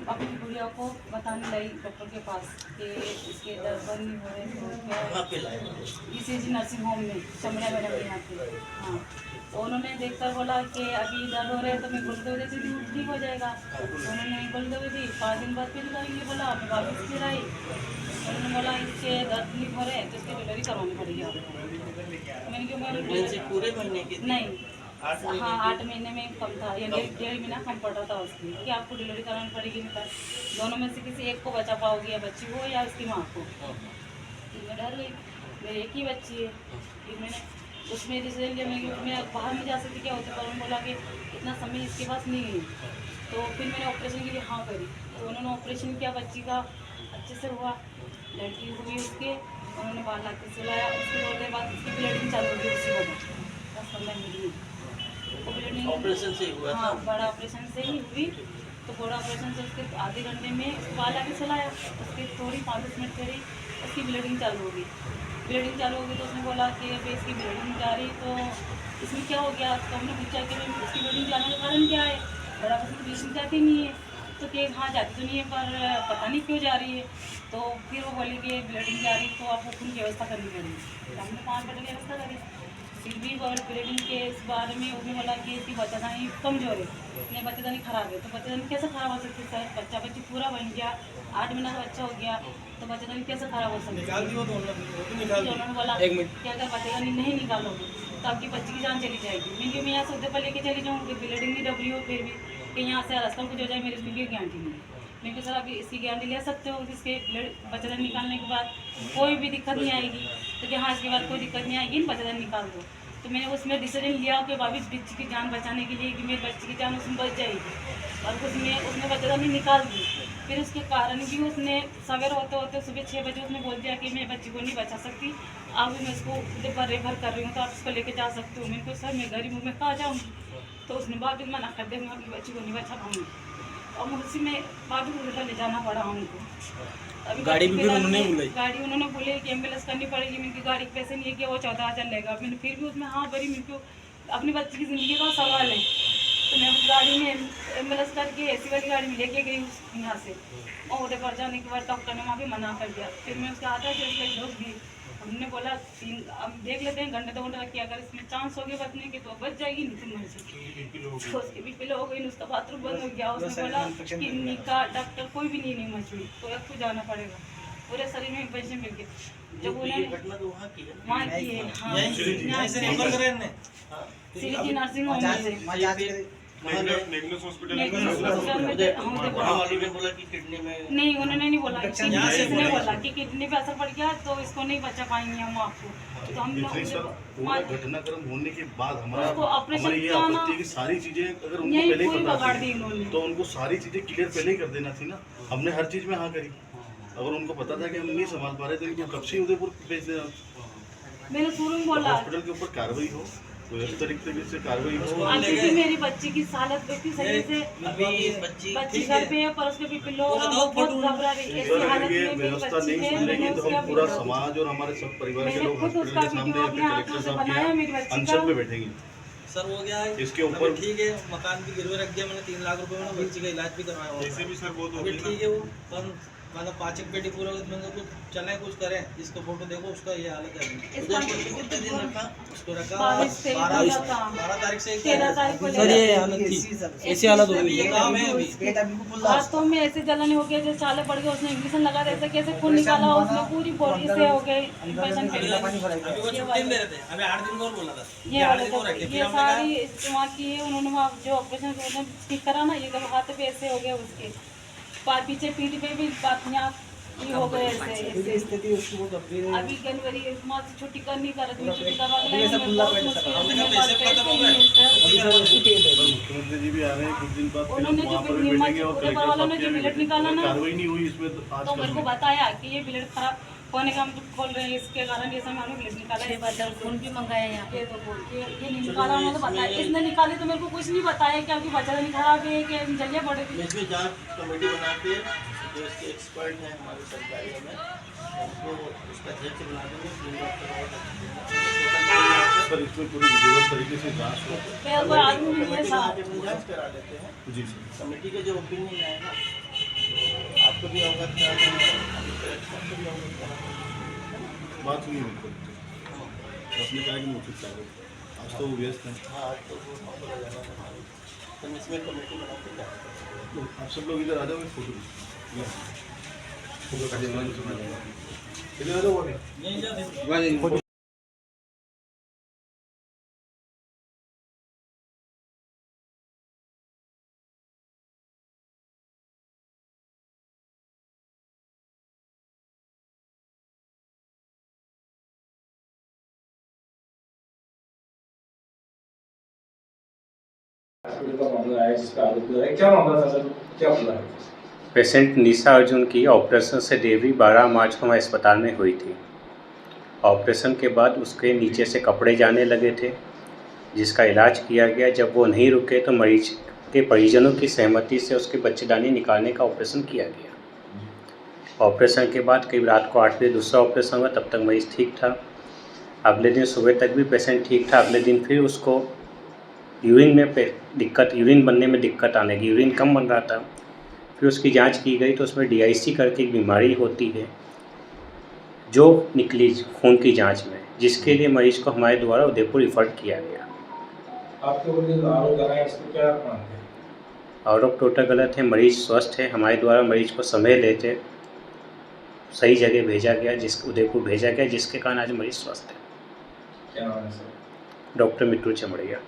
अपनी गुड़िया को बताने लाई डॉक्टर के पास कि इसके दर्द बंद नहीं हो रहे तो क्या ECG नर्सिंग होम में चमड़ा मैडम यहाँ पे। हाँ, तो उन्होंने देखकर बोला कि अभी दर्द हो रहे हैं तो मैं गुलदोजे से भी ठीक हो जाएगा। उन्होंने गुलदोजे दी, 5 दिन बाद फिर करेंगे बोला। मैं वापस फिर आई, उन्होंने बोला इसके दर्द नहीं हो रहे तो इसकी डिलीवरी करवानी पड़ेगी आपको। मैंने क्यों पूरे महीने की नहीं, हाँ 8 महीने में कम था, या 1.5 महीना कम पड़ रहा था उसकी कि आपको डिलीवरी करानी पड़ेगी। निकाल दोनों में से किसी एक को बचा पाओगी, या बच्ची को या उसकी माँ को। मैं डर गई, मेरी एक ही बच्ची है। फिर मैंने उसमें डिसीजन लिया मैं बाहर नहीं जा सकती, क्या होता है। पर उन्होंने बोला कि इतना समय इसके पास नहीं है, तो फिर मैंने ऑपरेशन के लिए हाँ करी। तो उन्होंने ऑपरेशन किया, बच्ची का अच्छे से हुआ, लड़की हुई उसके। उन्होंने 12 लाख से सिलाया। उसके 2 दिन बाद उसकी ब्लीडिंग चालू हो गई उसी वक्त 10-15 मिनट में। ऑपरेशन से हुआ था? हाँ, बड़ा ऑपरेशन से ही हुई। तो बड़ा ऑपरेशन से उसके आधे घंटे में बाल आगे चलाया, उसके थोड़ी 5-10 मिनट करी, उसकी ब्लीडिंग चालू हो गई। ब्लीडिंग चालू हो गई तो उसने बोला कि अभी इसकी ब्लीडिंग जा रही, तो इसमें क्या हो गया। तो हमने पूछा कि इसकी ब्लीडिंग जाने का कारण क्या है। बड़ा ऑपरेशन ब्लीडिंग जाती नहीं है, तो कि हाँ जाती तो नहीं है पर पता नहीं क्यों जा रही है। तो फिर वो बोली कि ब्लीडिंग जा रही तो आपको खून की व्यवस्था करनी पड़ेगी। तो हमने 5 बेड की व्यवस्था करी। फिर भी ब्लीडिंग के इस बारे में उसने बोला कि इसकी बच्चादानी कमजोर है, नहीं बच्चादानी खराब है। तो बच्चादानी कैसे खराब हो सकती है सर, बच्चा बच्ची पूरा बन गया, 8 महीना का बच्चा हो गया, तो बच्चादानी कैसे खराब हो सकती है। उन्होंने बोला कि अगर बच्चादानी नहीं निकालोगे तो आपकी बच्ची की जान चली जाएगी। मैं यहाँ सौदे पर लेके चली जाऊँगी, ब्लीडिंग नहीं डबरी हो फिर भी कि यहाँ से रास्ता कुछ हो जाए, मेरी उसकी भी गारंटी नहीं है। मैं सर आप इसकी गारंटी ले सकते हो, इसके बच्चादानी निकालने के बाद कोई भी दिक्कत नहीं आएगी। तो कि हाँ इसके बाद कोई दिक्कत नहीं आएगी, बच्चादानी निकाल दो। तो मैंने उसमें डिसीजन लिया कि भाभी बच्ची की जान बचाने के लिए कि मेरी बच्ची की जान उसमें बच जाएगी, और उसने बच्चादानी निकाल दी। फिर उसके कारण भी उसने सवेरे होते होते सुबह 6 बजे उसने बोल दिया कि मैं बच्ची को नहीं बचा सकती, अब मैं इसको खुद पर रेफर कर रही हूँ, तो आप इसको लेके जा सकते हो। मैंने कहा सर मैं गरीब हूँ, मैं कहाँ जाऊँगी। तो उसने भाभी मना कर दिया, मैं अपनी बच्ची को नहीं बचा पाऊँगी, और मुझसे में भाभी को उधर ले जाना पड़ा उनको। अभी गाड़ी भी उन्होंने बोले कि एम्बुलेंस करनी पड़ेगी। मेरी गाड़ी के पैसे नहीं है कि वो 14,000 लेगा। मैंने फिर भी उसमें हाँ भरी, मेरे को अपनी बच्ची की ज़िंदगी का सवाल है। तो मैं उस गाड़ी में एम्बुलेंस करके AC वाली गाड़ी में लेके गई यहाँ से, और उधर पर जाने के बाद डॉक्टर ने वहाँ भी मना कर दिया। फिर मैं उसका आधा जैसे ढोक दी। हमने बोला 3 अब देख लेते हैं, घंटे 2 घंटे रखी, अगर इसमें चांस हो गया बचने के तो बच जाएगी, नहीं तो मर जाएगी। तो उसकी BP लो हो गई, उसका बाथरूम बंद हो गया। उसने बोला किडनी का डॉक्टर कोई भी नहीं मछली, तो अब को जाना पड़ेगा, पूरे शरीर में पैसे मिल गए। जब उन्होंने वहाँ की है, हाँ CG नर्सिंग होम से नहीं, उन्होंने नहीं बोला, किसने बोला कि किडनी पे असर पड़ गया तो इसको नहीं बचा पाएंगे हम आपको। तो हम घटनाक्रम होने के बाद हमारी ये ऑपरेशन आपत्ति की सारी चीजें अगर उनको पहले ही पता थी तो उनको सारी चीजें क्लियर पहले ही कर देना थी ना। हमने हर चीज में हाँ करी। अगर उनको पता था कि हम नहीं संभाल पा रहे तो इनको कब से उदयपुर भेज देना। मैंने शुरू में बोला हॉस्पिटल के ऊपर कार्रवाई हो, कोई इस तरीके से कार्रवाई हो। अभी मेरी बच्ची की हालत देखी सही से, बच्ची घर पे है पर उसके BP लो बहुत घबरा रही है। ऐसी हालत में मेरी व्यवस्था बच्ची नहीं है, सुधरेगी तो हम पूरा समाज और हमारे सब परिवार के लोग हॉस्पिटल के सामने या फिर कलेक्टर साहब के यहाँ अनशन पे बैठेंगे। सर हो गया है इसके ऊपर ठीक है, मकान भी गिरवे रख दिया मैंने, 3 लाख रुपए में बच्ची का इलाज भी करवाया। ऐसे भी सर बहुत हो अभी गया ठीक है वो, पर मतलब 5 एक पेटी पूरा मैंने कुछ चले कुछ करें, इसका फोटो देखो उसका ये हालत है। कितने दिन रखा उसको रखा 12 तारीख से 13 तारीख को सर ये हालत थी, ऐसी हालत हो गई। ये काम है अभी वास्तव में ऐसे जलन हो गया जैसे छाले पड़ गए। उसने इंजेक्शन लगा देते कैसे खून निकाला, उसमें पूरी बॉडी से हो गए इंफेक्शन। अभी वो छुट्टी में रहे थे, अभी 8 दिन और बोला था ये सारी वहाँ की है। उन्होंने वहाँ जो ऑपरेशन ठीक करा ना, ये तो हाथ पे ऐसे हो गए, उसके पार पीछे पीठ पे भी यहाँ ये हो गए ऐसे। स्थिति उसकी बहुत गंभीर है। अभी जनवरी माह से छुट्टी कर नहीं कर रही, छुट्टी करवा मुख्यमंत्री जी भी आ रहे हैं कुछ दिन बाद, उन्होंने जो बैठेंगे और पेपर वालों ने जो ब्लेड निकाला ना, कार्रवाई नहीं हुई इसमें तो मेरे को बताया कि ये ब्लेड खराब होने का हम खोल रहे हैं, इसके कारण ये समय हमने ब्लेड निकाला है। खून भी मंगाया यहाँ पे, तो ये नहीं निकाला उन्होंने बताया। इसने निकाली तो मेरे को कुछ नहीं बताया कि आपकी बच्चा नहीं खराब है कि जलिया पड़े थी। इसमें जांच कमेटी बना के जो इसके एक्सपर्ट हैं हमारे सरकारियों में, उनको उसका अध्यक्ष बना देंगे। 3 सर इसमें पूरी विधिवत तरीके से जांच हो। कमेटी जांच करा देते हैं जी सर। कमेटी का जो ओपिनियन आएगा आपको भी अवगत करा देंगे, एक्सपर्ट को भी अवगत करा देंगे। बात हुई उनको, उसने कहा कि मैं उचित कार्य, आज तो वो व्यस्त हैं। हाँ, आज तो वो नौकर हो जाना हमारी, तो इसमें कमेटी बना के क्या करें। आप सब लोग इधर आ जाओ, एक फोटो इधर आ जाओ। नहीं जा हॉस्पिटल का मामला आया जिसका आरोप लगा है, क्या मामला था सर, क्या खुला है? पेशेंट निशा अर्जुन की ऑपरेशन से डिलीवरी 12 मार्च को हमारे अस्पताल में हुई थी। ऑपरेशन के बाद उसके नीचे से कपड़े जाने लगे थे, जिसका इलाज किया गया। जब वो नहीं रुके तो मरीज के परिजनों की सहमति से उसके बच्चेदानी निकालने का ऑपरेशन किया गया। ऑपरेशन के बाद करीब रात को 8 बजे दूसरा ऑपरेशन हुआ, तब तक मरीज़ ठीक था। अगले दिन सुबह तक भी पेशेंट ठीक था। अगले दिन फिर उसको यूरिन बनने में दिक्कत आने की, यूरिन कम बन रहा था। फिर उसकी जांच की गई तो उसमें DIC करके एक बीमारी होती है जो निकली खून की जांच में, जिसके लिए मरीज को हमारे द्वारा उदयपुर रिफ़र किया गया। आपके ऊपर जो आरोप लगा है इसको क्या मानते हैं? आरोप टोटल गलत है। मरीज स्वस्थ है। हमारे द्वारा मरीज को समय लेते सही जगह भेजा गया, उदयपुर भेजा गया, जिसके कारण आज मरीज स्वस्थ है। क्या नाम है सर? डॉक्टर मिट्टू चमड़िया।